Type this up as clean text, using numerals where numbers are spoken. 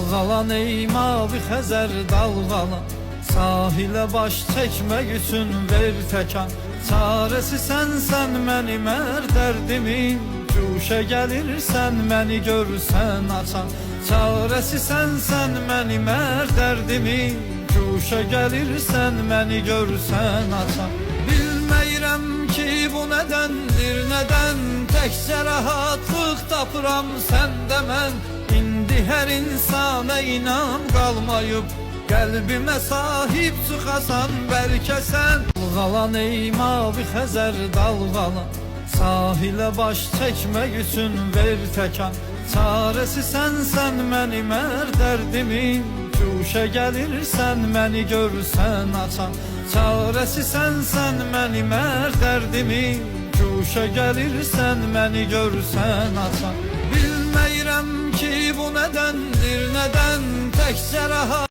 Dalğalan ey mavi Xəzər dalğalan, sahilə baş çəkmək üçün ver təkan. Çarəsi sənsən mənim hər dərdimin, cuşa gəlirsən məni görsən açan. Çarəsi sənsən mənim hər dərdimin, cuşa gəlirsən məni görsən açan. Bilməyirəm ki bu nədəndir, nədən təkcə rahatlıq tapıram səndə mən. İndi hər insana inam qalmayıb, qəlbimə sahib çıxasan bəlkə sən. Dalğalan ey mavi Xəzər dalğalan, sahilə baş çəkmək üçün ver təkan. Çarəsi sənsən mənim hər dərdimin, cuşa gəlirsən məni görsən açan. Çarəsi sənsən mənim hər dərdimin, cuşa gəlirsən məni görsən açan. Bilməyirəm ki bu nədəndir, nədən təkcə rahat